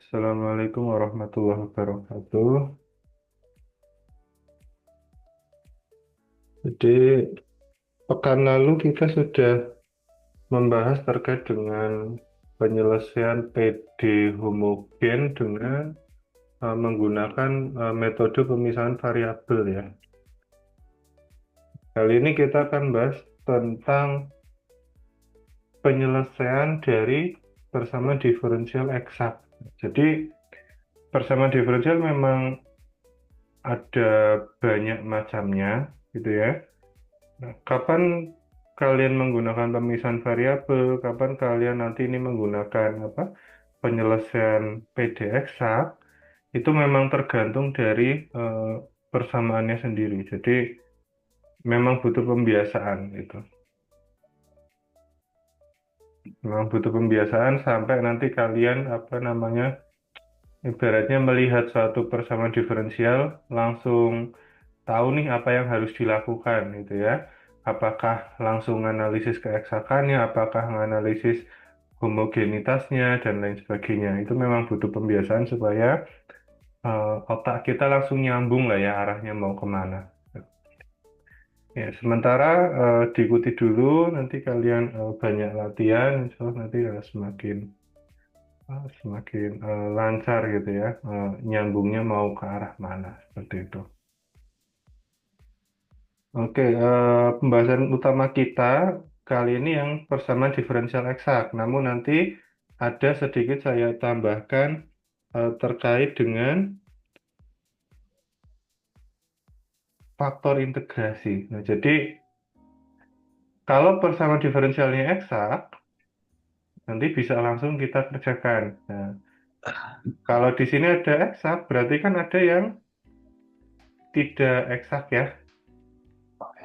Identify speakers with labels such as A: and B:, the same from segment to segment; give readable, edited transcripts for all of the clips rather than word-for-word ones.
A: Assalamualaikum warahmatullahi wabarakatuh. Jadi, pekan lalu kita sudah membahas terkait dengan penyelesaian PD homogen dengan menggunakan metode pemisahan variabel ya. Kali ini kita akan bahas tentang penyelesaian dari persamaan diferensial eksak. Jadi, persamaan diferensial memang ada banyak macamnya, gitu ya. Nah, kapan kalian menggunakan pemisahan variabel, kapan kalian nanti ini menggunakan penyelesaian PD eksak, itu memang tergantung dari eh, persamaannya sendiri. Jadi memang butuh pembiasaan itu. Memang butuh pembiasaan sampai nanti kalian ibaratnya melihat suatu persamaan diferensial langsung tahu nih apa yang harus dilakukan gitu ya. Apakah langsung analisis keeksakannya, apakah menganalisis homogenitasnya, dan lain sebagainya. Itu memang butuh pembiasaan supaya otak kita langsung nyambung lah ya arahnya mau kemana. Ya, sementara diikuti dulu, nanti kalian banyak latihan, insya Allah nanti semakin lancar gitu ya, nyambungnya mau ke arah mana, seperti itu. Oke, pembahasan utama kita kali ini yang persamaan diferensial eksak. Namun nanti ada sedikit saya tambahkan terkait dengan faktor integrasi. Nah, jadi kalau persamaan diferensialnya eksak, nanti bisa langsung kita kerjakan. Nah, kalau di sini ada eksak, berarti kan ada yang tidak eksak ya.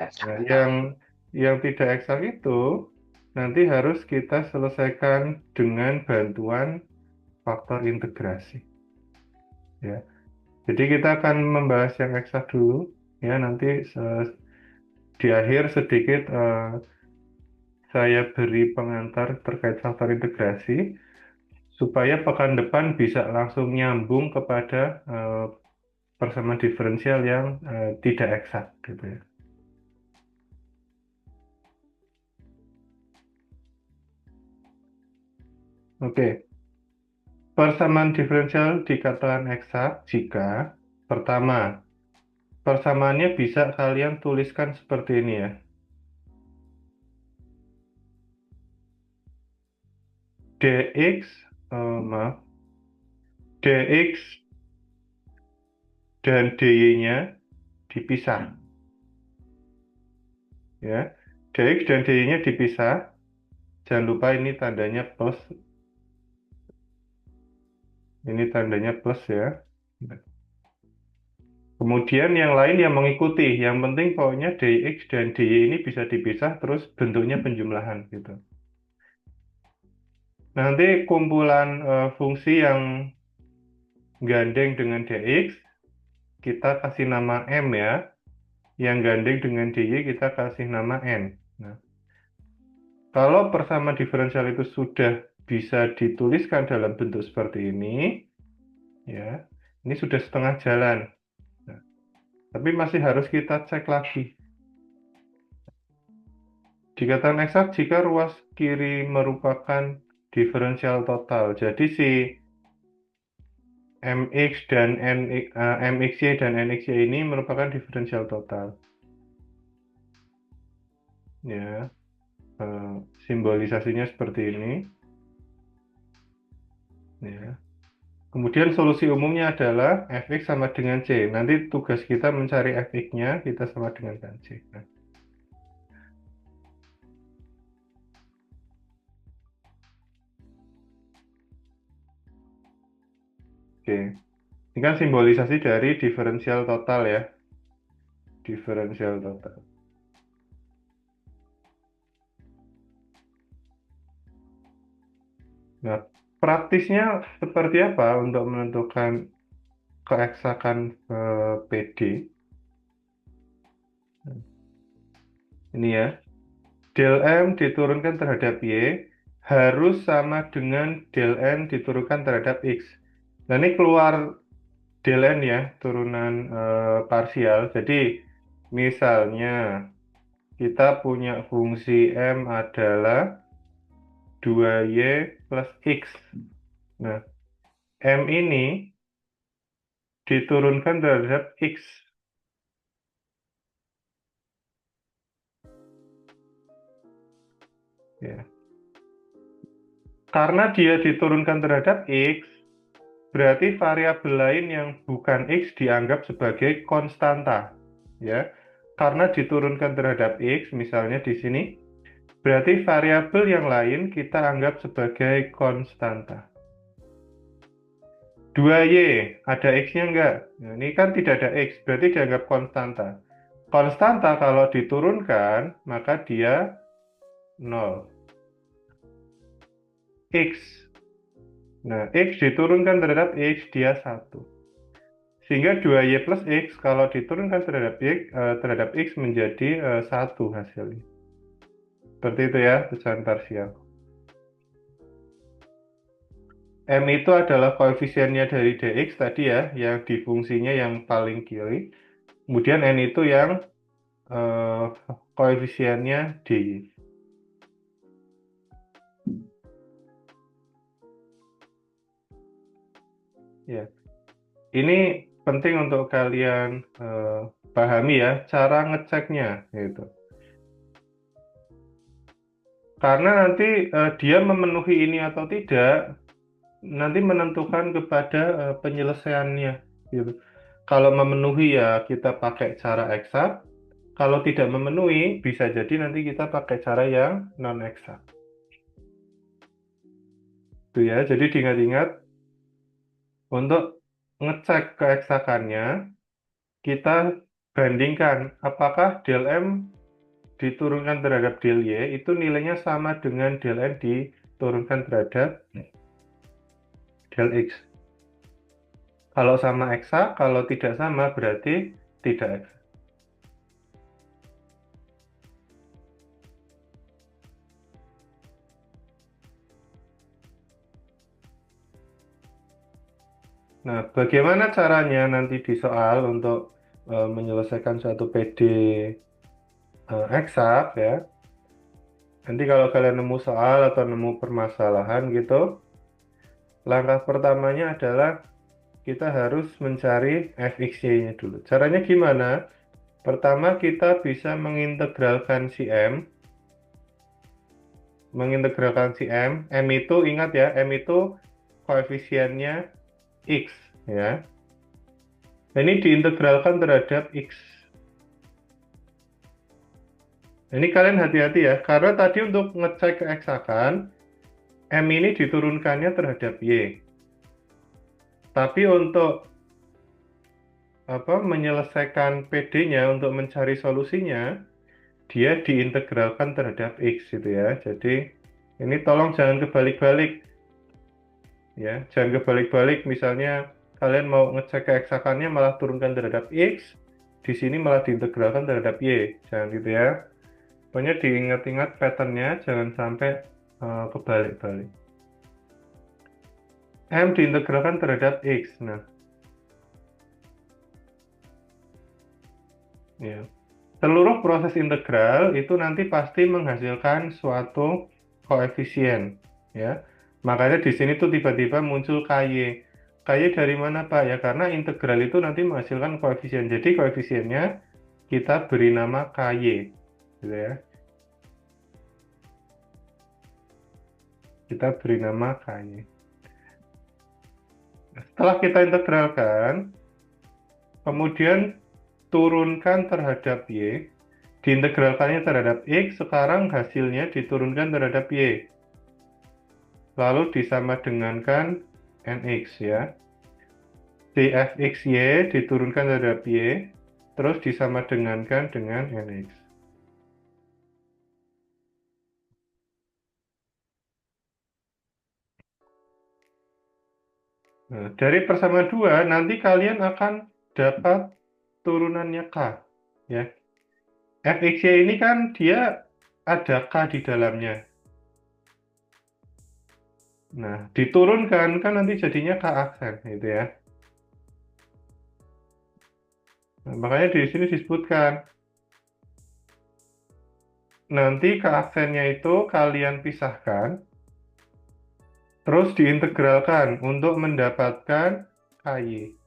A: Nah, yang tidak eksak itu nanti harus kita selesaikan dengan bantuan faktor integrasi. Ya, jadi kita akan membahas yang eksak dulu. Ya, nanti di akhir sedikit saya beri pengantar terkait faktor integrasi supaya pekan depan bisa langsung nyambung kepada persamaan diferensial yang tidak eksak gitu ya. Oke, persamaan diferensial dikatakan eksak jika pertama, persamaannya bisa kalian tuliskan seperti ini ya. dx, maaf, dx dan dy-nya dipisah. Ya, dx dan dy-nya dipisah. Jangan lupa ini tandanya plus. Ini tandanya plus ya. Kemudian yang lain yang mengikuti. Yang penting pokoknya dx dan dy ini bisa dipisah terus bentuknya penjumlahan gitu. Nanti kumpulan fungsi yang gandeng dengan dx kita kasih nama m ya. Yang gandeng dengan dy kita kasih nama n. Nah, kalau persamaan diferensial itu sudah bisa dituliskan dalam bentuk seperti ini, ya, ini sudah setengah jalan. Nah, tapi masih harus kita cek lagi. Dikatakan eksak jika ruas kiri merupakan diferensial total. Jadi si mx dan mxy dan nxy ini merupakan diferensial total. Ya, simbolisasinya seperti ini. Ya. Kemudian solusi umumnya adalah fx sama dengan c. Nanti tugas kita mencari fx-nya, kita sama dengan c. Nah, oke. Ini kan simbolisasi dari diferensial total ya. Diferensial total. Nah, praktisnya seperti apa untuk menentukan keeksakan PD? Ini ya, del M diturunkan terhadap Y harus sama dengan del N diturunkan terhadap X. Nah, ini keluar dln ya, turunan parsial. Jadi, misalnya kita punya fungsi M adalah 2Y plus X. Nah, M ini diturunkan terhadap X. Ya. Karena dia diturunkan terhadap X, berarti variabel lain yang bukan X dianggap sebagai konstanta. Ya. Karena diturunkan terhadap X, misalnya di sini, berarti variabel yang lain kita anggap sebagai konstanta. 2Y, ada X-nya enggak? Nah, ini kan tidak ada X, berarti dianggap konstanta. Konstanta kalau diturunkan, maka dia 0. X. Nah, X diturunkan terhadap X, dia 1. Sehingga 2Y plus X, kalau diturunkan terhadap X menjadi 1 hasilnya. Seperti itu ya, pecahan parsial. M itu adalah koefisiennya dari dx tadi ya, yang di fungsinya yang paling kiri. Kemudian N itu yang koefisiennya dy. Ya, ini penting untuk kalian pahami ya, cara ngeceknya gitu. Karena nanti dia memenuhi ini atau tidak, nanti menentukan kepada penyelesaiannya gitu. Kalau memenuhi ya kita pakai cara eksak, kalau tidak memenuhi bisa jadi nanti kita pakai cara yang non eksak. Itu ya, jadi diingat-ingat untuk ngecek keeksakannya kita bandingkan apakah del M diturunkan terhadap del Y itu nilainya sama dengan del N diturunkan terhadap del X. Kalau sama eksak, kalau tidak sama berarti tidak eksak. Nah, bagaimana caranya nanti di soal untuk menyelesaikan suatu PD eksak ya. Nanti kalau kalian nemu soal atau nemu permasalahan gitu, langkah pertamanya adalah kita harus mencari fxy-nya dulu. Caranya gimana? Pertama kita bisa mengintegralkan si M. Mengintegralkan si M. M itu ingat ya, M itu koefisiennya X ya. Ini diintegralkan terhadap X. Ini kalian hati-hati ya, karena tadi untuk ngecek keeksakan, M ini diturunkannya terhadap Y. Tapi untuk menyelesaikan PD-nya, untuk mencari solusinya, dia diintegralkan terhadap X gitu ya. Jadi ini tolong jangan kebalik-balik ya, jangan kebalik-balik. Misalnya kalian mau ngecek keeksakannya malah turunkan terhadap X, di sini malah diintegralkan terhadap Y. Jangan gitu ya. Pokoknya diingat-ingat patternnya, jangan sampai kebalik-balik. M diintegralkan terhadap X. Nah, ya. Seluruh proses integral itu nanti pasti menghasilkan suatu koefisien, ya. Makanya di sini tuh tiba-tiba muncul KY. KY dari mana, Pak? Ya karena integral itu nanti menghasilkan koefisien. Jadi koefisiennya kita beri nama KY, gitu ya. Kita beri nama KY. Setelah kita integralkan, kemudian turunkan terhadap Y, diintegralkannya terhadap X, sekarang hasilnya diturunkan terhadap Y. Lalu disama dengankan NX ya. Dfxy diturunkan terhadap Y, terus disama dengankan dengan NX. Nah, dari persamaan 2, nanti kalian akan dapat turunannya K. Ya. Fxy ini kan dia ada K di dalamnya. Nah, diturunkan kan nanti jadinya K aksen gitu ya. Nah, makanya di sini disebutkan nanti K aksennya itu kalian pisahkan terus diintegralkan untuk mendapatkan KY.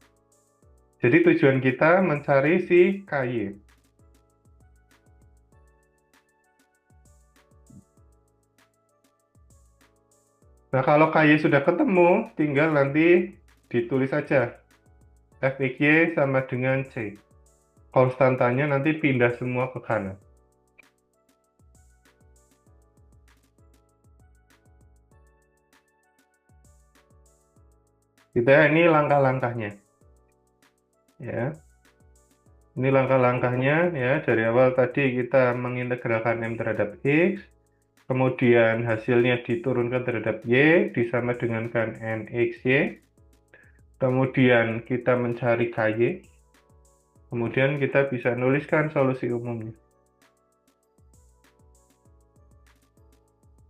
A: Jadi tujuan kita mencari si KY. Nah, kalau KY sudah ketemu, tinggal nanti ditulis saja FXY sama dengan C. Konstantanya nanti pindah semua ke kanan. Gitu ya, ini langkah-langkahnya. Ya, ini langkah-langkahnya ya. Dari awal tadi kita mengintegralkan M terhadap X, kemudian hasilnya diturunkan terhadap Y, disama dengankan NXY, kemudian kita mencari KY, kemudian kita bisa nuliskan solusi umumnya.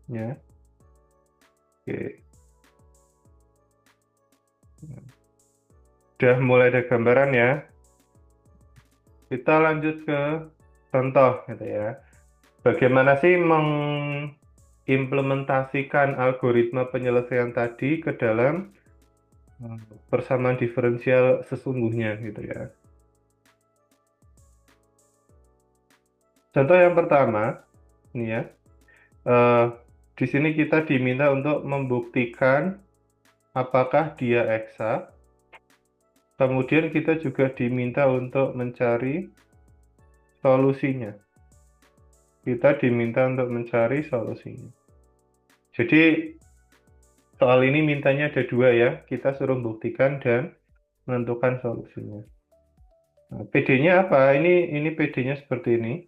A: Ya, oke. Udah mulai ada gambaran ya. Kita lanjut ke contoh gitu ya. Bagaimana sih mengimplementasikan algoritma penyelesaian tadi ke dalam persamaan diferensial sesungguhnya gitu ya. Contoh yang pertama, ini ya. eh, di sini kita diminta untuk membuktikan apakah dia eksak. Kemudian kita juga diminta untuk mencari solusinya. Kita diminta untuk mencari solusinya. Jadi soal ini mintanya ada dua ya. Kita suruh buktikan dan menentukan solusinya. Nah, PD-nya apa? Ini PD-nya seperti ini.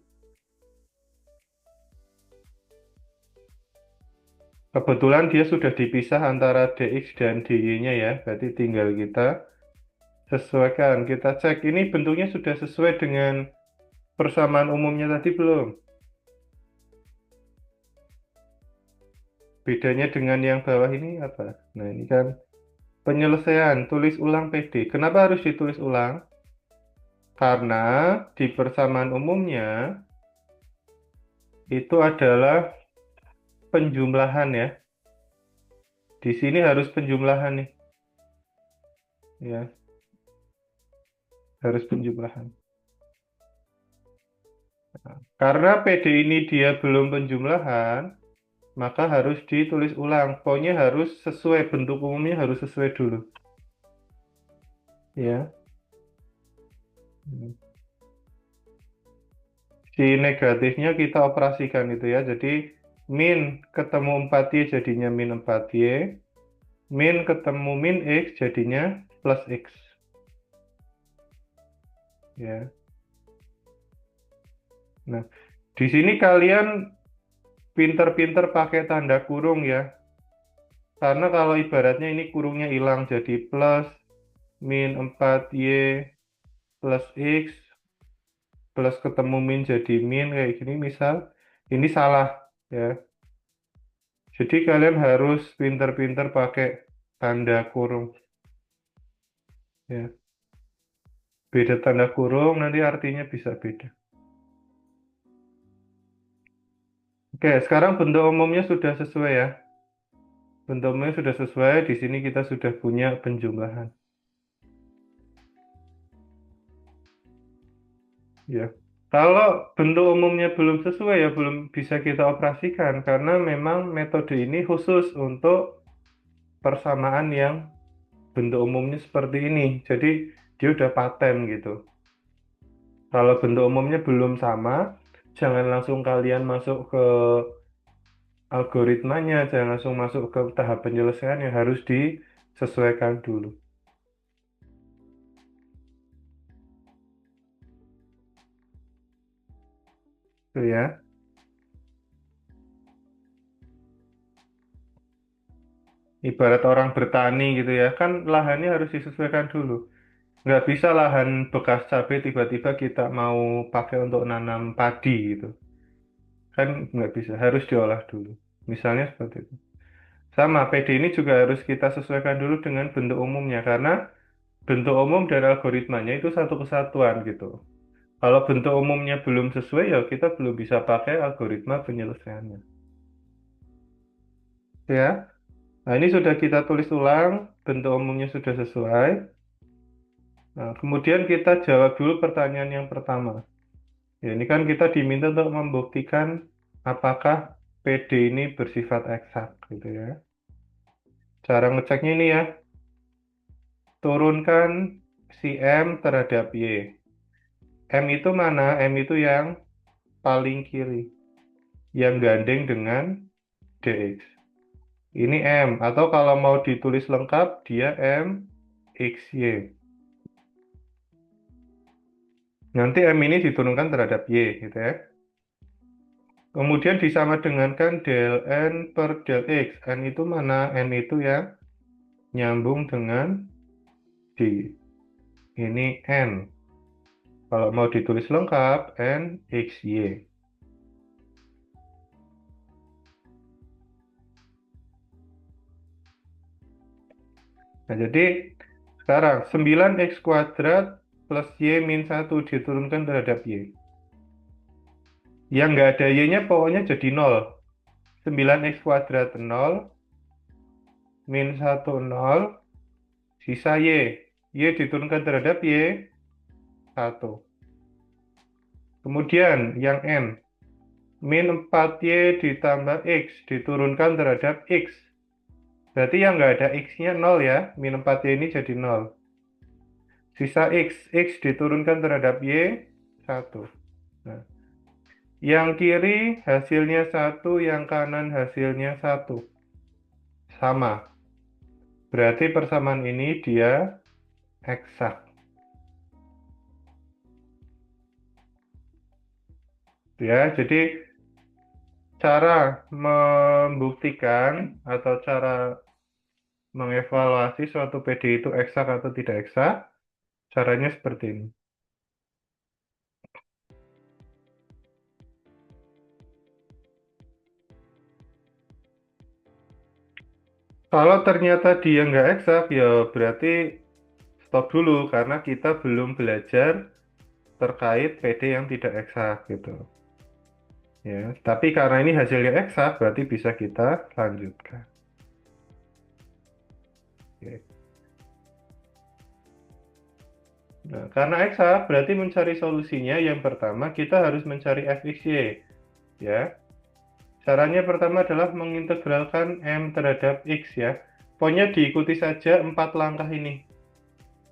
A: Kebetulan dia sudah dipisah antara DX dan DY-nya ya. Berarti tinggal kita sesuaikan. Kita cek ini bentuknya sudah sesuai dengan persamaan umumnya tadi belum? Bedanya dengan yang bawah ini apa? Nah, ini kan penyelesaian, tulis ulang PD. Kenapa harus ditulis ulang? Karena di persamaan umumnya itu adalah penjumlahan ya. Di sini harus penjumlahan nih. Ya, harus penjumlahan. Karena PD ini dia belum penjumlahan, maka harus ditulis ulang. Pokoknya harus sesuai, bentuk umumnya harus sesuai dulu. Ya. Si negatifnya kita operasikan itu ya. Jadi min ketemu 4Y jadinya min 4Y. Min ketemu min X jadinya plus X. Ya. Nah, di sini kalian pinter-pinter pakai tanda kurung ya. Karena kalau ibaratnya ini kurungnya hilang jadi plus min 4Y plus X plus ketemu min jadi min kayak gini misal. Ini salah ya. Jadi kalian harus pinter-pinter pakai tanda kurung ya. Beda tanda kurung nanti artinya bisa beda. Oke, sekarang bentuk umumnya sudah sesuai ya. Bentuk umumnya sudah sesuai, di sini kita sudah punya penjumlahan. Ya. Kalau bentuk umumnya belum sesuai ya belum bisa kita operasikan karena memang metode ini khusus untuk persamaan yang bentuk umumnya seperti ini. Jadi dia udah paten gitu. Kalau bentuk umumnya belum sama, jangan langsung kalian masuk ke algoritmanya, jangan langsung masuk ke tahap penyelesaian yang harus disesuaikan dulu. Itu ya. Ibarat orang bertani gitu ya, kan lahannya harus disesuaikan dulu. Nggak bisa lahan bekas cabai tiba-tiba kita mau pakai untuk nanam padi gitu. Kan nggak bisa, harus diolah dulu. Misalnya seperti itu. Sama, PD ini juga harus kita sesuaikan dulu dengan bentuk umumnya, karena bentuk umum dan algoritmanya itu satu kesatuan gitu. Kalau bentuk umumnya belum sesuai, ya kita belum bisa pakai algoritma penyelesaiannya. Ya, nah ini sudah kita tulis ulang, bentuk umumnya sudah sesuai. Nah, kemudian kita jawab dulu pertanyaan yang pertama. Ya, ini kan kita diminta untuk membuktikan apakah PD ini bersifat eksak, gitu ya. Cara ngeceknya ini ya, turunkan si M terhadap Y. M itu mana? M itu yang paling kiri, yang gandeng dengan DX. Ini M, atau kalau mau ditulis lengkap, dia M, X, Y. Nanti M ini diturunkan terhadap Y, gitu ya. Kemudian disama dengankan del N per del X. N itu mana? N itu yang nyambung dengan D. Ini N. Kalau mau ditulis lengkap, N, X, Y. Nah, jadi sekarang 9X kuadrat plus Y min 1 diturunkan terhadap Y. Yang nggak ada Y-nya pokoknya jadi 0. 9X kuadrat 0, min 1 0, sisa Y. Y diturunkan terhadap Y, 1. Kemudian yang N, min 4Y ditambah X diturunkan terhadap X. Berarti yang nggak ada X-nya 0 ya, min 4Y ini jadi 0. Sisa X, X diturunkan terhadap Y, 1. Nah, yang kiri hasilnya 1, yang kanan hasilnya 1. Sama. Berarti persamaan ini dia eksak. Ya, jadi cara membuktikan atau cara mengevaluasi suatu PD itu eksak atau tidak eksak, caranya seperti ini. Kalau ternyata dia nggak eksak, ya berarti stop dulu karena kita belum belajar terkait PD yang tidak eksak gitu. Ya, tapi karena ini hasilnya eksak, berarti bisa kita lanjutkan. Oke. Nah, karena eksak berarti mencari solusinya yang pertama kita harus mencari fxy, ya. Caranya pertama adalah mengintegralkan M terhadap X ya. Pokoknya diikuti saja 4 langkah ini.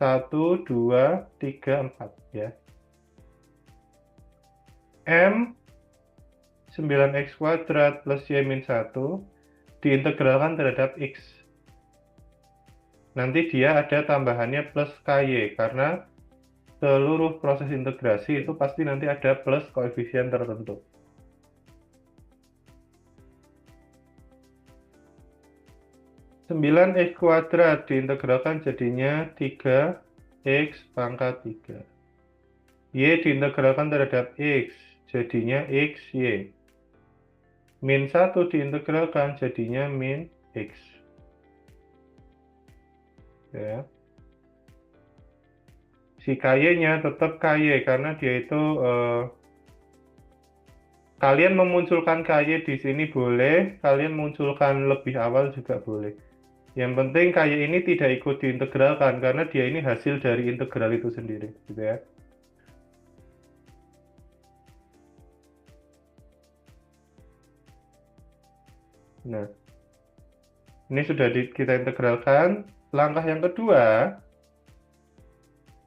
A: 1, 2, 3, 4 ya. M 9X kuadrat plus Y min 1 diintegralkan terhadap X. Nanti dia ada tambahannya plus KY karena seluruh proses integrasi itu pasti nanti ada plus koefisien tertentu. 9X kuadrat diintegralkan jadinya 3X pangkat 3. Y diintegralkan terhadap X, jadinya XY. Min 1 diintegralkan jadinya min X. Ya. Si KY-nya tetap KY karena dia itu kalian memunculkan KY di sini boleh, kalian munculkan lebih awal juga boleh. Yang penting KY ini tidak ikut diintegralkan karena dia ini hasil dari integral itu sendiri, gitu ya. Nah, ini sudah kita integralkan. Langkah yang kedua,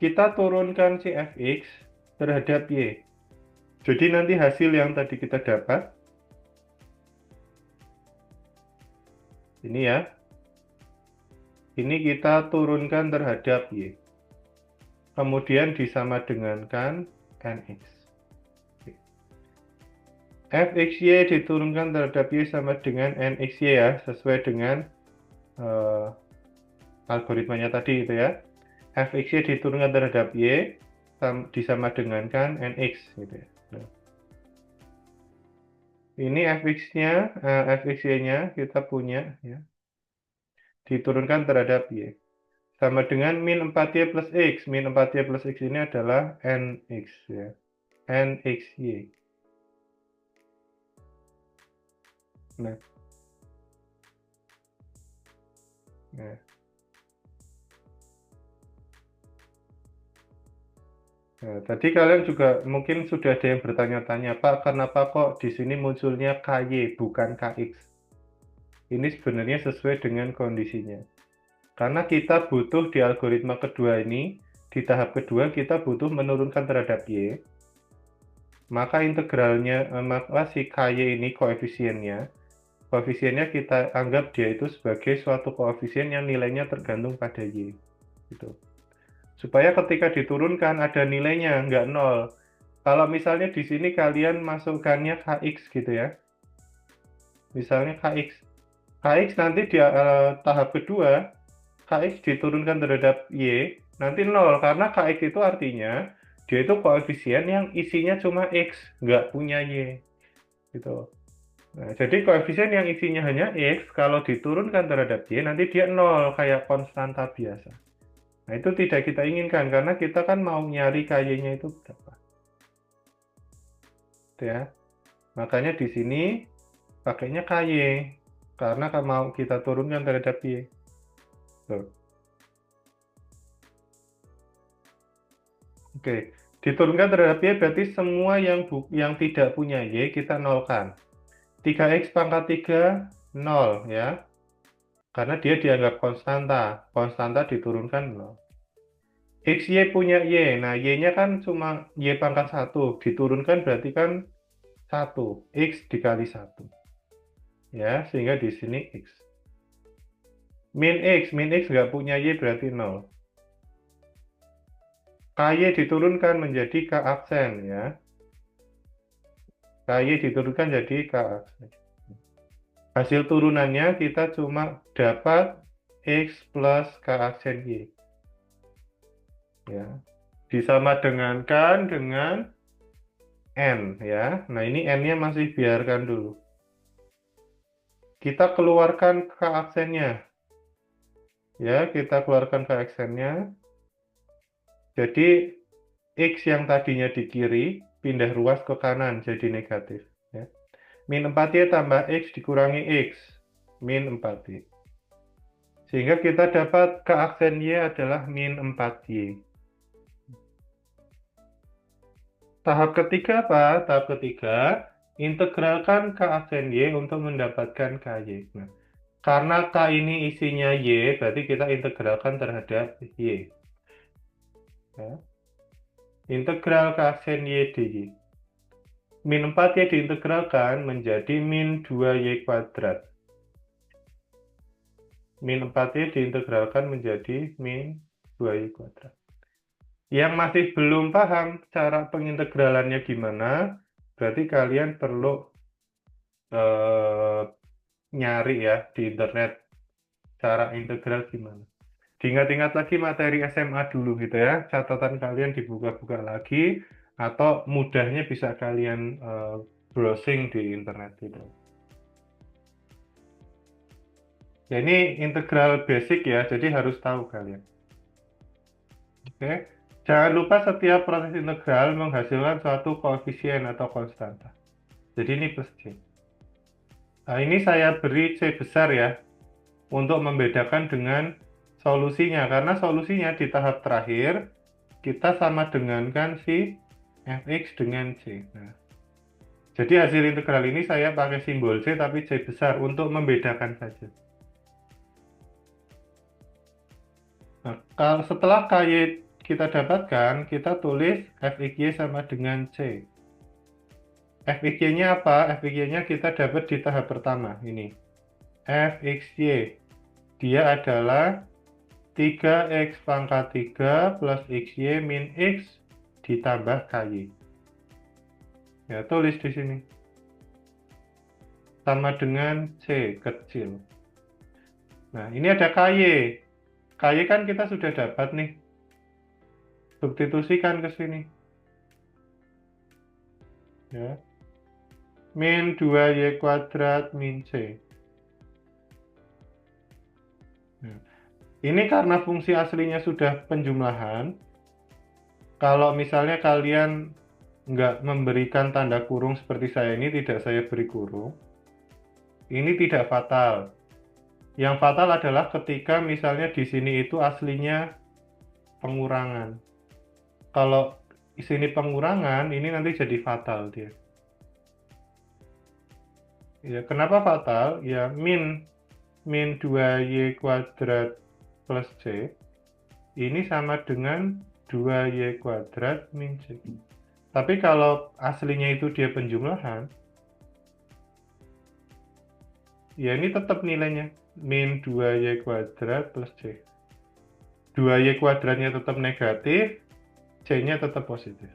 A: kita turunkan si fx terhadap y. Jadi nanti hasil yang tadi kita dapat, ini ya, ini kita turunkan terhadap y. Kemudian disama dengankan nx. fxy diturunkan terhadap y sama dengan nxy ya, sesuai dengan algoritmanya tadi itu ya. Fxy diturunkan terhadap y disama dengankan nx gitu ya. Nah, ini fx-nya, fxy-nya kita punya ya. diturunkan terhadap Y. Sama dengan min 4Y plus X. Min 4Y plus X ini adalah NX ya. NXY. Nah, nah. Nah, tadi kalian juga mungkin sudah ada yang bertanya-tanya, Pak, kenapa kok di sini munculnya KY bukan KX? Ini sebenarnya sesuai dengan kondisinya. Karena kita butuh di algoritma kedua ini, di tahap kedua kita butuh menurunkan terhadap Y, maka integralnya, maka si KY ini koefisiennya kita anggap dia itu sebagai suatu koefisien yang nilainya tergantung pada Y. Gitu. Supaya ketika diturunkan ada nilainya, nggak nol. Kalau misalnya di sini kalian masukkannya KX gitu ya, misalnya KX nanti di tahap kedua, KX diturunkan terhadap Y, nanti nol, karena KX itu artinya dia itu koefisien yang isinya cuma X, nggak punya Y. Gitu. Nah, jadi koefisien yang isinya hanya X, kalau diturunkan terhadap Y, nanti dia nol, kayak konstanta biasa. Nah, itu tidak kita inginkan, karena kita kan mau nyari KY-nya itu berapa. Gitu ya. Makanya di sini pakainya KY, karena mau kita turunkan terhadap Y. Tuh. Oke, diturunkan terhadap Y berarti semua yang tidak punya Y kita nolkan. 3X pangkat 3, 0 ya. Karena dia dianggap konstanta. Konstanta diturunkan 0. XY punya Y. Nah, Y-nya kan cuma Y pangkat 1. Diturunkan berarti kan 1. X dikali 1. Ya, sehingga di sini X. Min X nggak punya Y berarti 0. KY diturunkan menjadi K aksen ya. KY diturunkan jadi K aksen. Hasil turunannya kita cuma dapat X plus K aksen Y. Ya. Disama dengankan dengan N ya. Nah, ini N-nya masih biarkan dulu. Kita keluarkan K aksennya. Ya, kita keluarkan K aksennya. Jadi X yang tadinya di kiri pindah ruas ke kanan jadi negatif ya. Min 4Y tambah X dikurangi X, min 4Y. Sehingga kita dapat K aksen Y adalah min 4Y. Tahap ketiga apa? Tahap ketiga, integralkan K aksen Y untuk mendapatkan KY. Nah, karena K ini isinya Y, berarti kita integralkan terhadap Y. Ya. Integral K aksen Y dy. Min 4Y diintegralkan menjadi min 2Y kuadrat. Min 4Y diintegralkan menjadi min 2Y kuadrat. Yang masih belum paham cara pengintegralannya gimana, berarti kalian perlu nyari ya di internet cara integral gimana. Diingat-ingat lagi materi SMA dulu gitu ya, catatan kalian dibuka-buka lagi, atau mudahnya bisa kalian browsing di internet gitu. Ya, ini integral basic ya, jadi harus tahu kalian. Oke, jangan lupa setiap proses integral menghasilkan suatu koefisien atau konstanta. Jadi ini plus C. Nah, ini saya beri C besar ya, untuk membedakan dengan solusinya. Karena solusinya di tahap terakhir, kita sama dengankan si fx dengan C. Nah, jadi hasil integral ini saya pakai simbol C tapi C besar untuk membedakan saja. Nah, kalau setelah KY kita dapatkan, kita tulis fxy sama dengan C. fxy-nya apa? fxy-nya kita dapat di tahap pertama, ini. fxy, dia adalah 3x pangkat 3 plus xy min x ditambah ky. Ya, tulis di sini. Sama dengan C kecil. Nah, ini ada ky. Ky kan kita sudah dapat nih. Substitusikan ke sini. Ya. Min 2y kuadrat min C. Ini karena fungsi aslinya sudah penjumlahan, kalau misalnya kalian nggak memberikan tanda kurung seperti saya ini, tidak saya beri kurung, ini tidak fatal. Yang fatal adalah ketika misalnya di sini itu aslinya pengurangan. Kalau di sini pengurangan, ini nanti jadi fatal dia. Ya, kenapa fatal? Ya, min 2y kuadrat plus c ini sama dengan 2y kuadrat min c. Tapi kalau aslinya itu dia penjumlahan, ya ini tetap nilainya min 2y kuadrat plus c. 2y kuadratnya tetap negatif, c-nya tetap positif.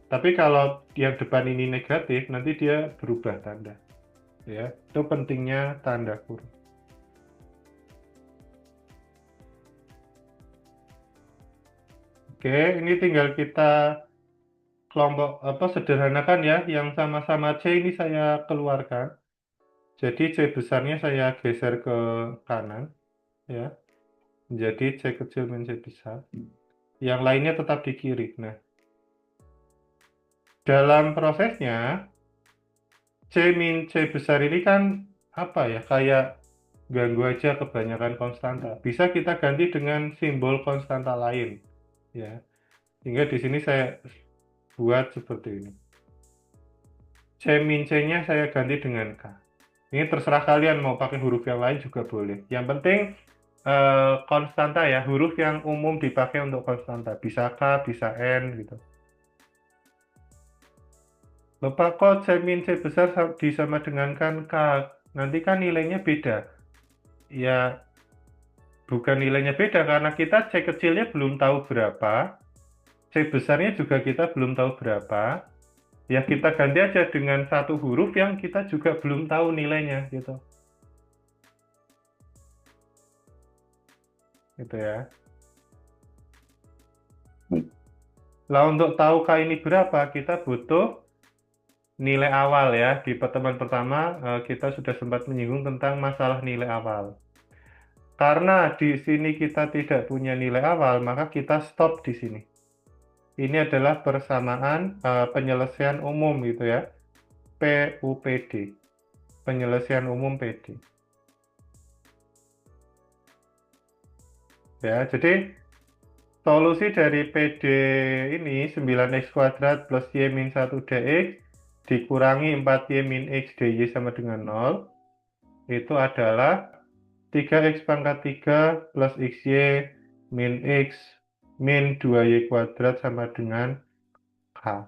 A: Tapi kalau yang depan ini negatif, nanti dia berubah tanda. Ya, itu pentingnya tanda kurung. Oke, ini tinggal kita kelompok sederhanakan ya. Yang sama-sama C ini saya keluarkan. Jadi C besarnya saya geser ke kanan ya. Jadi C kecil min C besar. Yang lainnya tetap di kiri. Nah, dalam prosesnya C min C besar ini kan apa ya? Kayak ganggu aja kebanyakan konstanta. Bisa kita ganti dengan simbol konstanta lain ya. Sehingga di sini saya buat seperti ini. C min C-nya saya ganti dengan K. Ini terserah kalian mau pakai huruf yang lain juga boleh. Yang penting konstanta ya, huruf yang umum dipakai untuk konstanta. Bisa K, bisa N gitu. Bapak kok C min C besar disama dengan kan K. Nanti kan nilainya beda. Ya, bukan nilainya beda karena kita C kecilnya belum tahu berapa. C besarnya juga kita belum tahu berapa. Ya kita ganti aja dengan satu huruf yang kita juga belum tahu nilainya gitu. Gitu ya. Lah untuk tahu K ini berapa, kita butuh nilai awal ya. Di pertemuan pertama kita sudah sempat menyinggung tentang masalah nilai awal. Karena di sini kita tidak punya nilai awal, maka kita stop di sini. Ini adalah persamaan penyelesaian umum gitu ya. PUPD. Penyelesaian umum PD. Ya, jadi solusi dari PD ini 9x kuadrat plus y min 1 dx dikurangi 4y min x dy sama dengan 0 itu adalah 3x pangkat 3 plus xy min x min 2y kuadrat sama dengan k.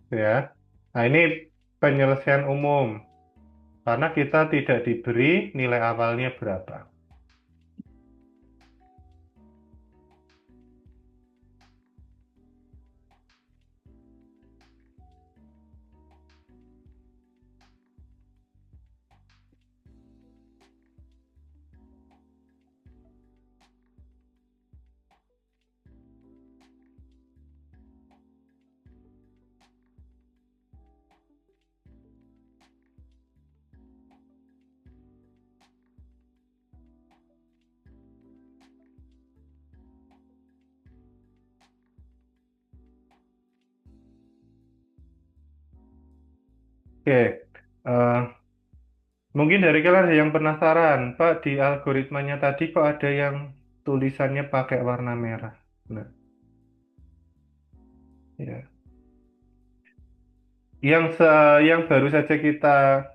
A: Ya. Nah, ini penyelesaian umum karena kita tidak diberi nilai awalnya berapa. Oke, eh, mungkin dari kalian ada yang penasaran, Pak, di algoritmanya tadi kok ada yang tulisannya pakai warna merah. Nah, ya. Yang baru saja kita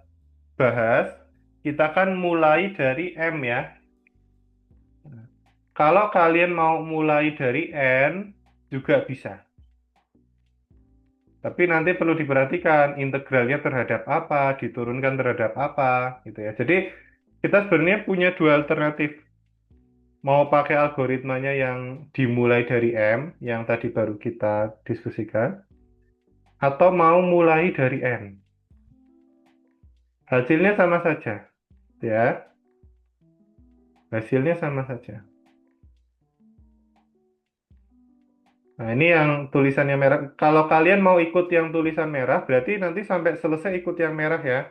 A: bahas, kita kan mulai dari M ya. Kalau kalian mau mulai dari N, juga bisa. Tapi nanti perlu diperhatikan integralnya terhadap apa, diturunkan terhadap apa, gitu ya. Jadi kita sebenarnya punya dua alternatif. Mau pakai algoritmanya yang dimulai dari M, yang tadi baru kita diskusikan, atau mau mulai dari N. Hasilnya sama saja, ya. Hasilnya sama saja. Nah, ini yang tulisannya merah. Kalau kalian mau ikut yang tulisan merah, berarti nanti sampai selesai ikut yang merah ya.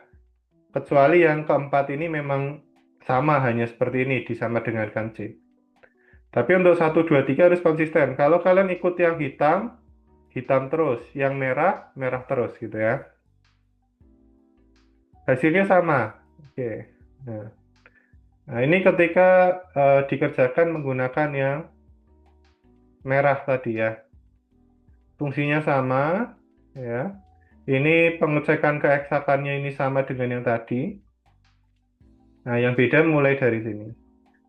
A: Kecuali yang keempat ini memang sama, hanya seperti ini, disama dengankan C. Tapi untuk satu 2 3 harus konsisten. Kalau kalian ikut yang hitam, hitam terus. Yang merah, merah terus gitu ya. Hasilnya sama. Oke. Nah, nah, ini ketika dikerjakan menggunakan yang merah tadi ya. Fungsinya sama, ya. Ini pengecekan keeksakannya ini sama dengan yang tadi. Nah, yang beda mulai dari sini.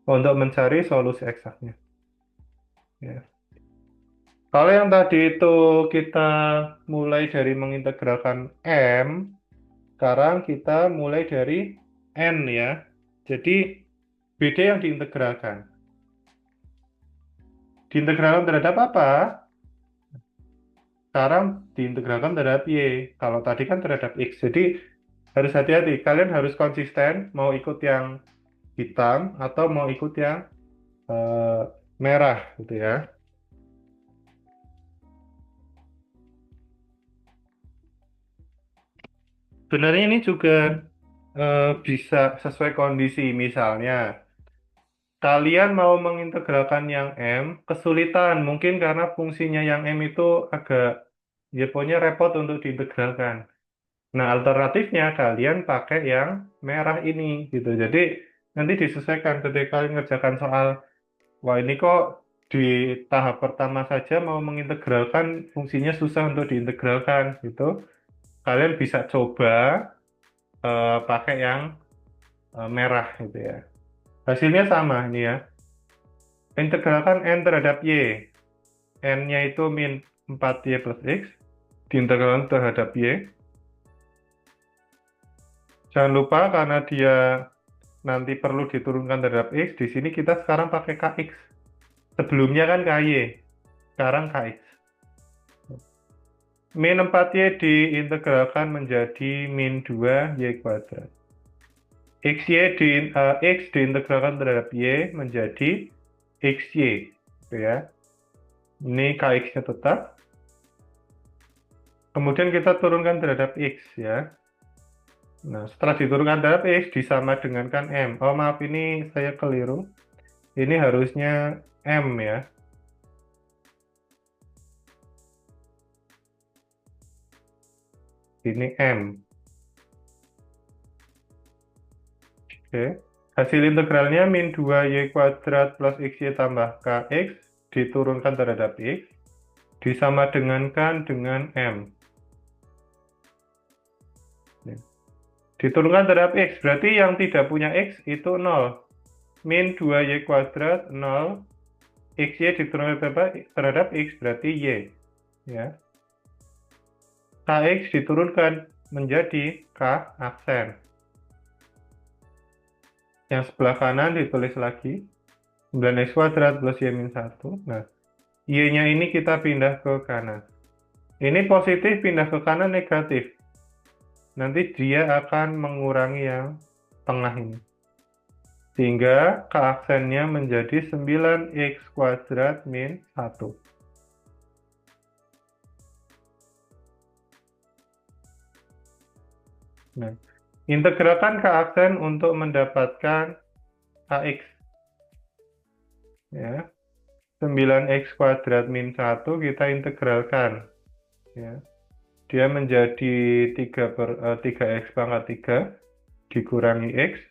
A: Untuk mencari solusi eksaknya. Ya. Kalau yang tadi itu kita mulai dari mengintegralkan M, sekarang kita mulai dari N ya. Jadi beda yang diintegralkan. Diintegralkan terhadap apa? Sekarang diintegralkan terhadap Y. Kalau tadi kan terhadap X. Jadi harus hati-hati. Kalian harus konsisten mau ikut yang hitam atau mau ikut yang eh, merah gitu ya. Sebenarnya ini juga bisa sesuai kondisi. Misalnya, kalian mau mengintegralkan yang M, kesulitan. Mungkin karena fungsinya yang M itu agak, ya pokoknya repot untuk diintegralkan. Nah, alternatifnya kalian pakai yang merah ini, gitu. Jadi, nanti disesuaikan ketika kalian ngerjakan soal, wah ini kok di tahap pertama saja mau mengintegralkan, fungsinya susah untuk diintegralkan, gitu. Kalian bisa coba pakai yang merah, gitu ya. Hasilnya sama ini ya. Integralkan N terhadap Y. N-nya itu min 4Y plus X. Diintegralkan terhadap Y. Jangan lupa karena dia nanti perlu diturunkan terhadap X. Di sini kita sekarang pakai KX. Sebelumnya kan KY. Sekarang KX. Min 4Y diintegralkan menjadi min 2Y kuadrat. X diintegralkan terhadap Y menjadi XY. Gitu ya. Ini KX-nya tetap. Kemudian kita turunkan terhadap X ya. Nah, setelah diturunkan terhadap X disama dengankan M. Oh maaf, ini saya keliru. Ini harusnya M ya. Ini M. Oke. Hasil integralnya min 2Y kuadrat plus XY tambah KX diturunkan terhadap X disama dengankan dengan M. Diturunkan terhadap X, berarti yang tidak punya X itu 0. Min 2Y kuadrat 0. XY diturunkan terhadap X berarti Y. Ya. KX diturunkan menjadi K aksen. Yang sebelah kanan ditulis lagi 9x kuadrat plus Y min 1. Nah, Y-nya ini kita pindah ke kanan. Ini positif pindah ke kanan negatif. Nanti dia akan mengurangi yang tengah ini. Sehingga K aksennya menjadi 9x kuadrat min 1. Nah, integralkan K aksen untuk mendapatkan KX. Ya. 9x kuadrat min 1 kita integralkan. Ya. Dia menjadi 3x pangkat 3 dikurangi X.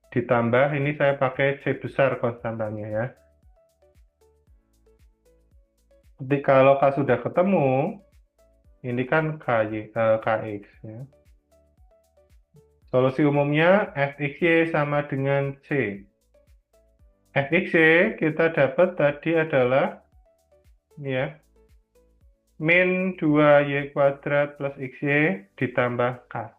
A: Ditambah, ini saya pakai C besar konstantanya ya. Jadi kalau K sudah ketemu, ini kan KX. Ya. Solusi umumnya Fxy sama dengan C. Fxy kita dapat tadi adalah ya min 2y kuadrat plus xy ditambah K.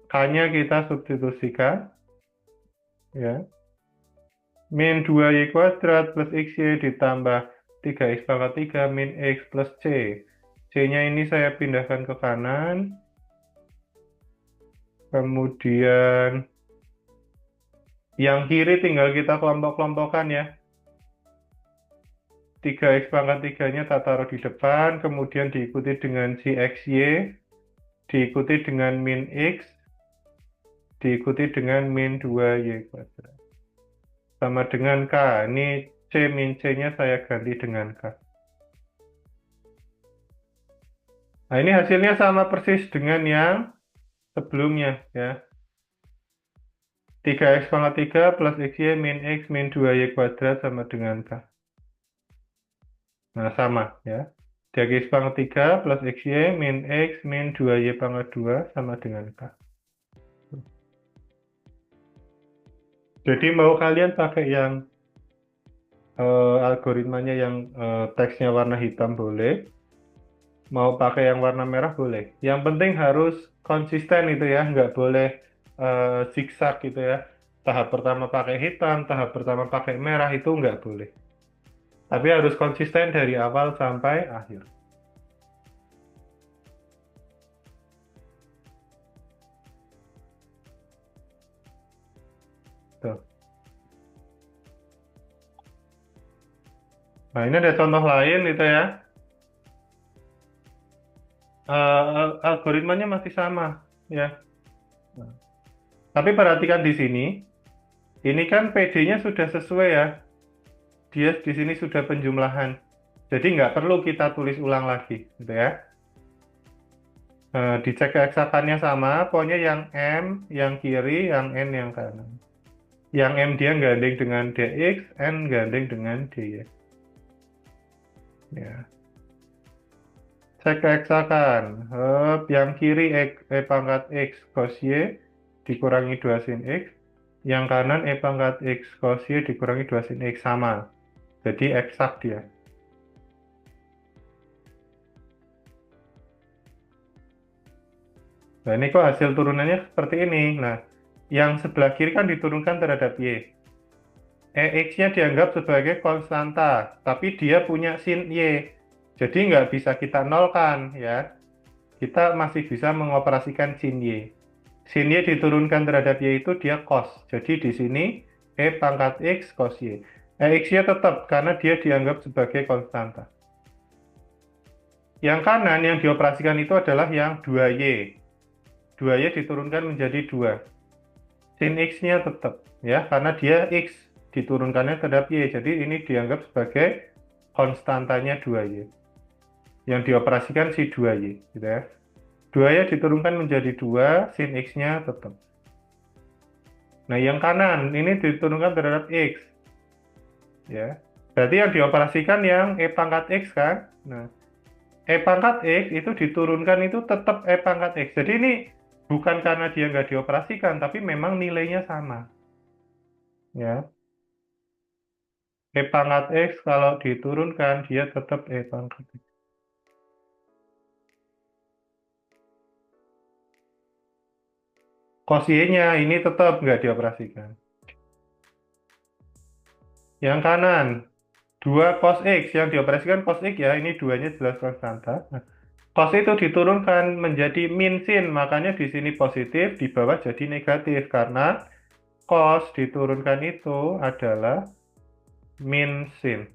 A: K-nya kita substitusikan. Ya. Min 2y kuadrat plus xy ditambah 3x pangkat 3 min x plus c. C-nya ini saya pindahkan ke kanan. Kemudian yang kiri tinggal kita kelompok-kelompokkan ya. 3x pangkat 3-nya tak taruh di depan, kemudian diikuti dengan si xy, diikuti dengan min x, diikuti dengan min 2y kuadrat. Sama dengan K. Ini C min C-nya saya ganti dengan K. Nah, ini hasilnya sama persis dengan yang sebelumnya, ya. 3x pangkat 3 plus xy min x min 2y kuadrat sama dengan K. Nah, sama, ya. 3x pangkat 3 plus xy min x min 2y pangkat 2 sama dengan K. Jadi mau kalian pakai yang algoritmanya yang teksnya warna hitam boleh, mau pakai yang warna merah boleh. Yang penting harus konsisten itu ya, nggak boleh zigzag gitu ya. Tahap pertama pakai hitam, tahap pertama pakai merah itu nggak boleh. Tapi harus konsisten dari awal sampai akhir. Tuh. Nah, ini ada contoh lain itu ya. Algoritmanya masih sama ya. Nah, tapi perhatikan di sini, ini kan PD-nya sudah sesuai ya. Dia di sini sudah penjumlahan. Jadi nggak perlu kita tulis ulang lagi, gitu ya. Dicek keeksakannya sama, pokoknya yang M, yang kiri, yang N, yang kanan. Yang M dia gandeng dengan DX, N gandeng dengan DY. Ya. Cek keeksakan. Yang kiri E pangkat X cos Y dikurangi 2 sin X. Yang kanan E pangkat X cos Y dikurangi 2 sin X sama. Jadi eksak dia. Nah, ini kok hasil turunannya seperti ini. Nah, yang sebelah kiri kan diturunkan terhadap Y. EX-nya dianggap sebagai konstanta, tapi dia punya sin Y. Jadi nggak bisa kita nolkan, ya. Kita masih bisa mengoperasikan sin Y. Sin Y diturunkan terhadap Y itu dia cos. Jadi di sini E pangkat X cos Y. EX-nya tetap karena dia dianggap sebagai konstanta. Yang kanan yang dioperasikan itu adalah yang 2Y. 2Y diturunkan menjadi 2. Sin X-nya tetap, ya, karena dia X diturunkannya terhadap Y. Jadi ini dianggap sebagai konstantanya 2Y. Yang dioperasikan si 2Y, gitu ya. 2Y diturunkan menjadi 2, sin X-nya tetap. Nah, yang kanan ini diturunkan terhadap X. Ya. Berarti yang dioperasikan yang E pangkat X kan? Nah, E pangkat X itu diturunkan itu tetap E pangkat X. Jadi ini bukan karena dia nggak dioperasikan, tapi memang nilainya sama. Ya. E pangkat X kalau diturunkan, dia tetap E pangkat X. Cos Y-nya ini tetap nggak dioperasikan. Yang kanan, 2 cos X. Yang dioperasikan cos X ya, ini 2-nya jelas konstanta. Nah, cos itu diturunkan menjadi min sin, makanya di sini positif, di bawah jadi negatif. Karena cos diturunkan itu adalah min sin.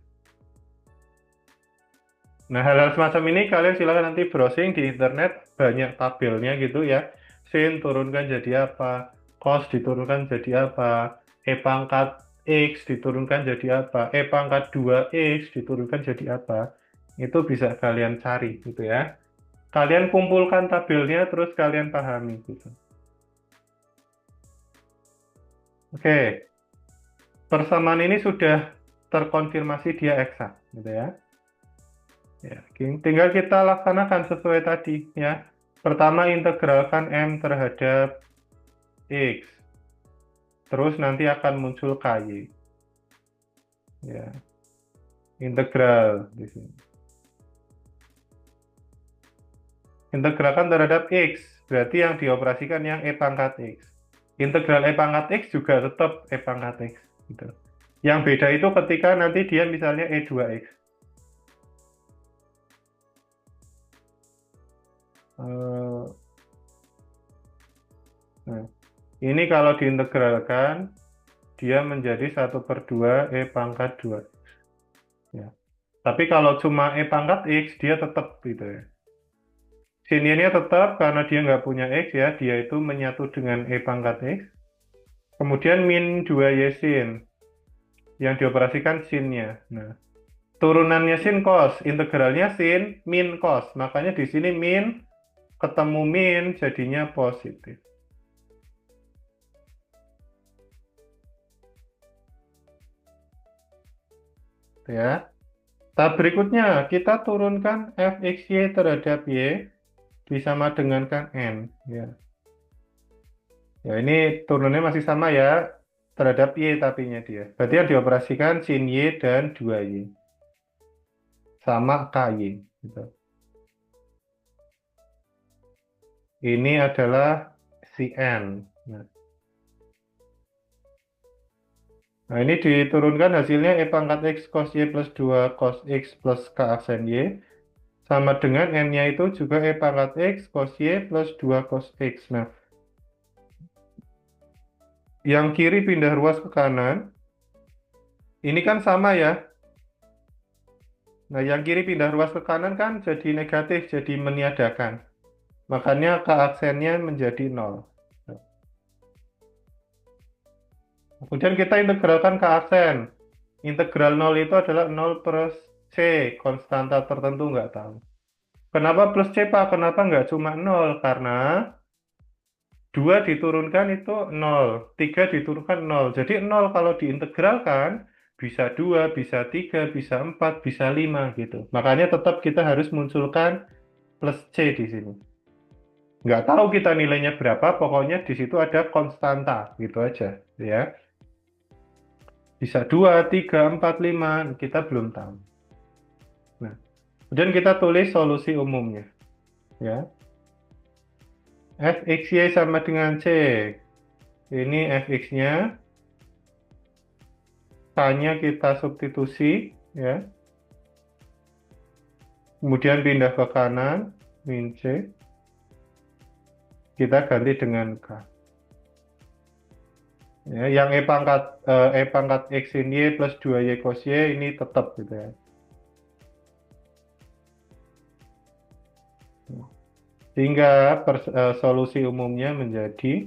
A: Nah, hal-hal semacam ini kalian silakan nanti browsing di internet, banyak tabelnya gitu ya. Sin turunkan jadi apa, cos diturunkan jadi apa, E pangkat X diturunkan jadi apa, E pangkat 2X diturunkan jadi apa. Itu bisa kalian cari gitu ya. Kalian kumpulkan tabelnya terus kalian pahami gitu. Oke, persamaan ini sudah terkonfirmasi dia eksak gitu ya. Ya, tinggal kita laksanakan sesuai tadi ya. Pertama integralkan M terhadap X. Terus nanti akan muncul KY. Ya. Integral di sini. Integralkan terhadap X. Berarti yang dioperasikan yang E pangkat X. Integral E pangkat X juga tetap E pangkat X. Gitu. Yang beda itu ketika nanti dia misalnya E2X. Nah, ini kalau diintegralkan, dia menjadi 1/2 E pangkat 2. Ya. Tapi kalau cuma E pangkat X, dia tetap gitu ya. Sin Y-nya tetap karena dia nggak punya X ya, dia itu menyatu dengan E pangkat X. Kemudian min 2Y sin, yang dioperasikan sinnya. Nah, turunannya sin cos, integralnya sin min cos. Makanya di sini min ketemu min jadinya positif. Ya. Tahap berikutnya, kita turunkan fxy terhadap y disama dengan kan n. Ya. Ya, ini turunannya masih sama ya, terhadap y tapinya dia. Berarti yang dioperasikan sin y dan 2y. Sama ky. Gitu. Ini adalah si n. Nah, ini diturunkan hasilnya e pangkat x cos y plus 2 cos x plus k aksen y. Sama dengan n-nya itu juga e pangkat x cos y plus 2 cos x. Nah, yang kiri pindah ruas ke kanan. Ini kan sama ya. Nah, yang kiri pindah ruas ke kanan kan jadi negatif, jadi meniadakan. Makanya k aksennya menjadi 0. Kemudian kita integralkan k aksen. Integral 0 itu adalah 0 per c, konstanta tertentu nggak tahu. Kenapa plus c, Pak? Kenapa nggak cuma 0? Karena 2 diturunkan itu 0, 3 diturunkan 0. Jadi 0 kalau diintegralkan bisa 2, bisa 3, bisa 4, bisa 5 gitu. Makanya tetap kita harus munculkan plus C di sini. Nggak tahu kita nilainya berapa, pokoknya di situ ada konstanta gitu aja ya. Bisa 2, 3, 4, 5, kita belum tahu. Nah, kemudian kita tulis solusi umumnya ya. Fxy sama dengan C. Ini fx-nya, K-nya kita substitusi ya. Kemudian pindah ke kanan, min C. Kita ganti dengan K. Ya, yang E pangkat X sin Y plus 2Y cos Y ini tetap gitu ya. Sehingga solusi umumnya menjadi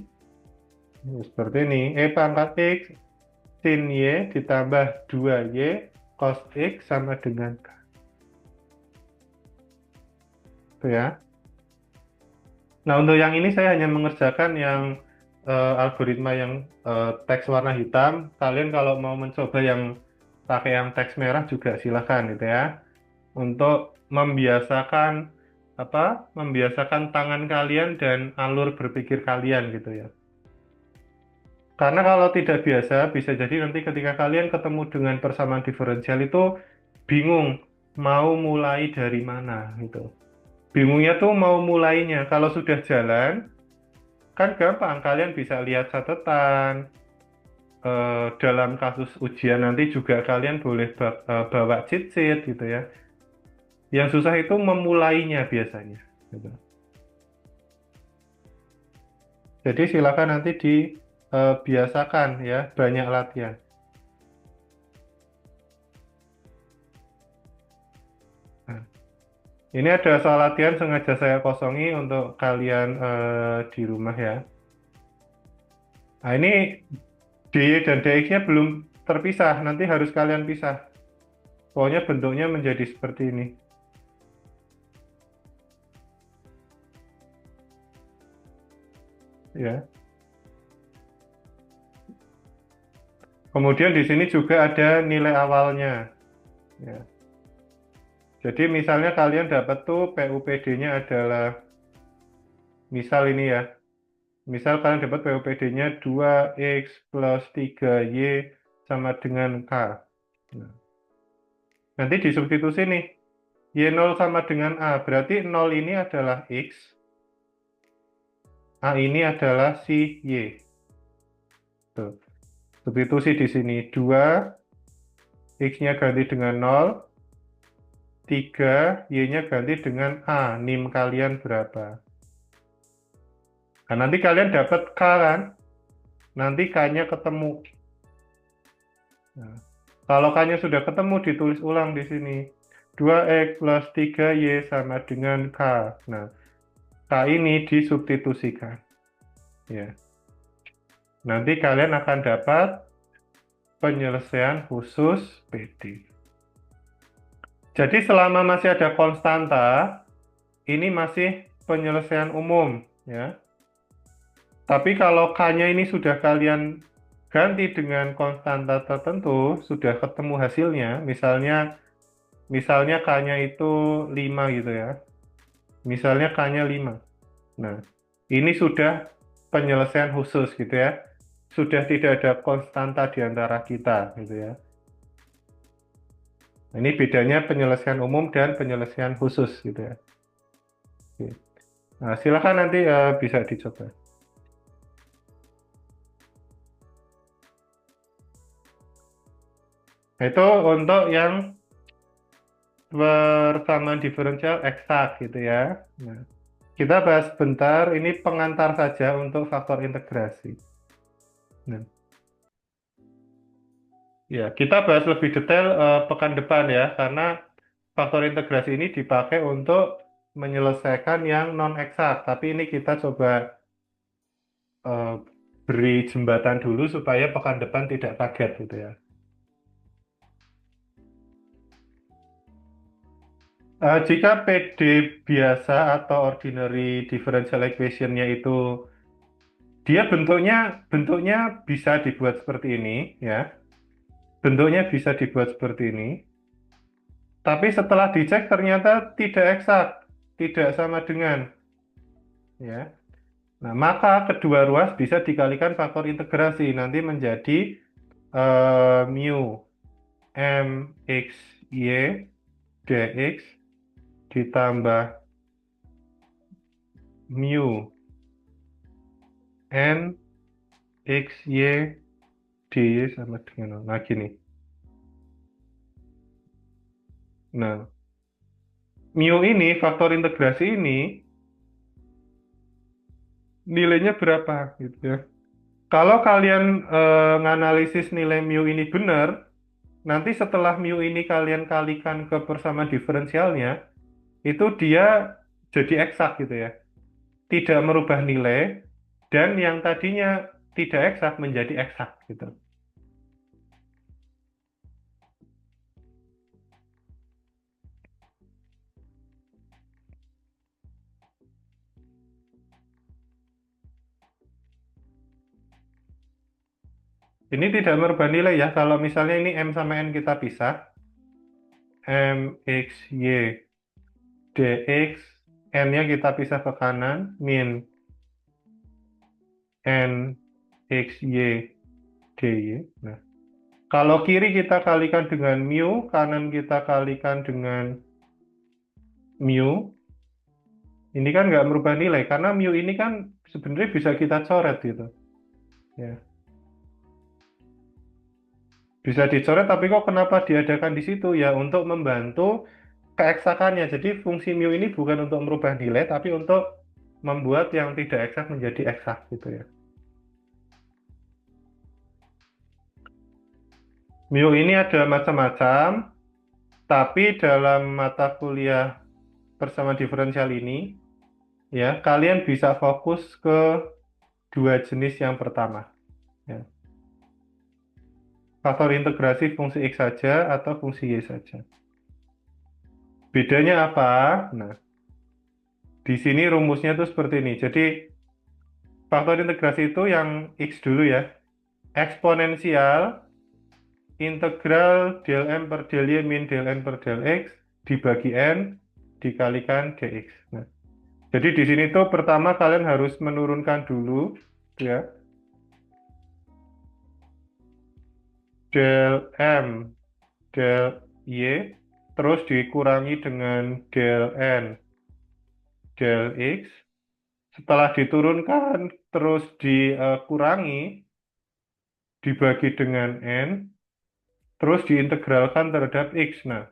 A: seperti ini. E pangkat X sin Y ditambah 2Y cos X sama dengan K. Itu ya. Nah, untuk yang ini saya hanya mengerjakan yang algoritma yang teks warna hitam. Kalian kalau mau mencoba yang pakai yang teks merah juga silahkan gitu ya. Untuk membiasakan membiasakan tangan kalian dan alur berpikir kalian gitu ya. Karena kalau tidak biasa, bisa jadi nanti ketika kalian ketemu dengan persamaan diferensial itu bingung mau mulai dari mana gitu. Bingungnya tuh mau mulainya. Kalau sudah jalan, kan gampang. Kalian bisa lihat catatan. Dalam kasus ujian nanti juga kalian boleh bawa cheat sheet gitu ya. Yang susah itu memulainya biasanya. Gitu. Jadi silakan nanti dibiasakan ya, banyak latihan. Nah, ini ada soal latihan sengaja saya kosongi untuk kalian di rumah ya. Nah, ini dy dan dx-nya belum terpisah, nanti harus kalian pisah. Pokoknya bentuknya menjadi seperti ini. Ya. Kemudian di sini juga ada nilai awalnya. Ya. Jadi misalnya kalian dapat tuh PUPD-nya adalah, misal ini ya, misal kalian dapat PUPD-nya 2X plus 3Y sama dengan K. Nah, nanti disubstitusi nih, Y0 sama dengan A, berarti 0 ini adalah X, A ini adalah si Y. Tuh. Substitusi di sini 2, X-nya ganti dengan 0, 3, Y-nya ganti dengan A, NIM kalian berapa. Nah, nanti kalian dapat K kan, nanti K-nya ketemu. Nah, kalau K-nya sudah ketemu, ditulis ulang di sini. 2X plus 3Y sama dengan K. Nah, K ini disubstitusikan. Ya. Nanti kalian akan dapat penyelesaian khusus PD. Jadi selama masih ada konstanta, ini masih penyelesaian umum, ya. Tapi kalau K-nya ini sudah kalian ganti dengan konstanta tertentu, sudah ketemu hasilnya, misalnya K-nya itu 5 gitu ya. Misalnya K-nya 5. Nah, ini sudah penyelesaian khusus gitu ya. Sudah tidak ada konstanta di antara kita gitu ya. Nah, ini bedanya penyelesaian umum dan penyelesaian khusus gitu ya. Oke. Nah, silakan nanti bisa dicoba. Nah, itu untuk yang persamaan diferensial eksak gitu ya. Nah, kita bahas bentar, ini pengantar saja untuk faktor integrasi. Nah, ya, kita bahas lebih detail pekan depan ya, karena faktor integrasi ini dipakai untuk menyelesaikan yang non-eksak. Tapi ini kita coba eh, beri jembatan dulu supaya pekan depan tidak kaget gitu ya. Jika PD biasa atau ordinary differential equation-nya itu dia bentuknya bisa dibuat seperti ini ya. Bentuknya bisa dibuat seperti ini. Tapi setelah dicek ternyata tidak eksak, tidak sama dengan ya. Nah, maka kedua ruas bisa dikalikan faktor integrasi nanti menjadi mu mx y dx ditambah mu n x y dy sama dengan 0. Nah, gini. Nah, mu ini, faktor integrasi ini, nilainya berapa gitu ya. Kalau kalian nganalisis nilai mu ini benar, nanti setelah mu ini kalian kalikan ke persamaan diferensialnya, itu dia jadi eksak gitu ya. Tidak merubah nilai, dan yang tadinya tidak eksak menjadi eksak gitu. Ini tidak merubah nilai ya. Kalau misalnya ini M sama N kita pisah, MX, Y, DX, N-nya kita pisah ke kanan, min N, X, Y, DY. Nah, kalau kiri kita kalikan dengan mu, kanan kita kalikan dengan mu, ini kan nggak merubah nilai, karena mu ini kan sebenarnya bisa kita coret gitu. Ya. Bisa dicoret, tapi kok kenapa diadakan di situ? Ya, untuk membantu keeksakannya. Jadi fungsi mu ini bukan untuk merubah nilai, tapi untuk membuat yang tidak eksak menjadi eksak gitu ya. Mu ini ada macam-macam, tapi dalam mata kuliah persamaan diferensial ini, ya kalian bisa fokus ke dua jenis yang pertama. Ya. Faktor integrasi fungsi X saja atau fungsi Y saja. Bedanya apa? Nah, di sini rumusnya tuh seperti ini. Jadi faktor integrasi itu yang X dulu ya. Eksponensial integral del M per del Y min del N per del X dibagi N dikalikan dx. Nah, jadi di sini tuh pertama kalian harus menurunkan dulu ya. Del M del Y terus dikurangi dengan del N del X. Setelah diturunkan terus dikurangi dibagi dengan N terus diintegralkan terhadap X. Nah,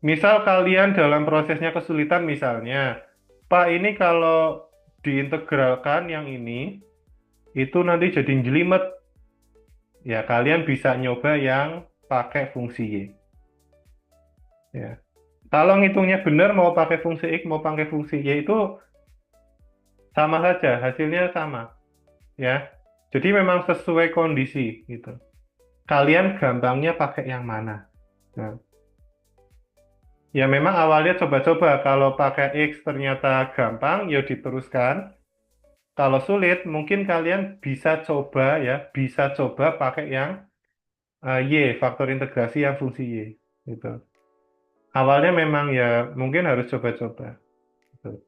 A: misal kalian dalam prosesnya kesulitan misalnya, Pak ini kalau diintegralkan yang ini, itu nanti jadi jelimet. Ya, kalian bisa nyoba yang pakai fungsi Y. Ya. Kalau ngitungnya benar mau pakai fungsi X mau pakai fungsi Y itu sama saja, hasilnya sama, ya. Jadi memang sesuai kondisi gitu. Kalian gampangnya pakai yang mana? Nah, ya memang awalnya coba-coba. Kalau pakai X ternyata gampang, ya diteruskan. Kalau sulit, mungkin kalian bisa coba ya, bisa coba pakai yang Y, faktor integrasi yang fungsi Y. Gitu. Awalnya memang ya mungkin harus coba-coba. Gitu.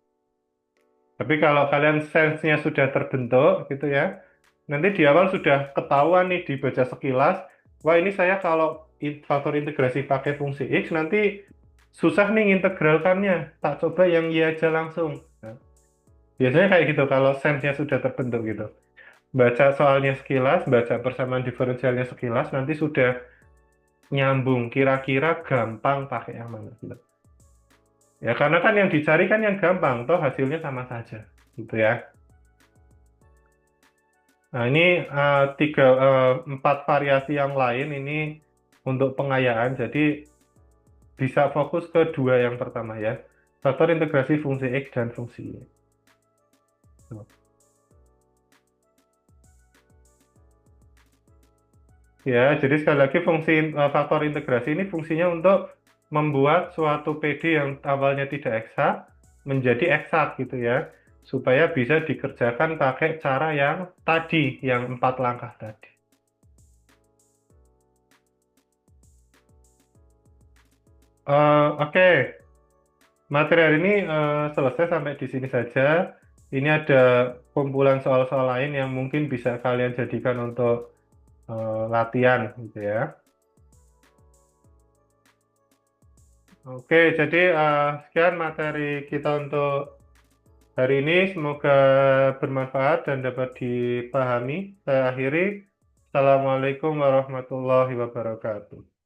A: Tapi kalau kalian sense-nya sudah terbentuk gitu ya, nanti di awal sudah ketahuan nih dibaca sekilas, wah ini saya kalau faktor integrasi pakai fungsi X nanti susah nih integralkannya, tak coba yang Y aja langsung. Nah, biasanya kayak gitu kalau sense-nya sudah terbentuk gitu. Baca soalnya sekilas, baca persamaan diferensialnya sekilas, nanti sudah nyambung, kira-kira gampang pakai yang mana gitu. Ya karena kan yang dicari kan yang gampang, toh hasilnya sama saja, gitu ya. Nah, ini empat variasi yang lain ini untuk pengayaan. Jadi bisa fokus ke dua yang pertama ya. Faktor integrasi fungsi X dan fungsi Y. Tuh. Ya, jadi sekali lagi faktor integrasi ini fungsinya untuk membuat suatu PD yang awalnya tidak eksak menjadi eksak gitu ya. Supaya bisa dikerjakan pakai cara yang tadi, yang 4 langkah tadi. Oke. Materi hari ini selesai sampai di sini saja. Ini ada kumpulan soal-soal lain yang mungkin bisa kalian jadikan untuk latihan, gitu ya. Oke, jadi sekian materi kita untuk hari ini. Semoga bermanfaat dan dapat dipahami. Saya akhiri. Assalamualaikum warahmatullahi wabarakatuh.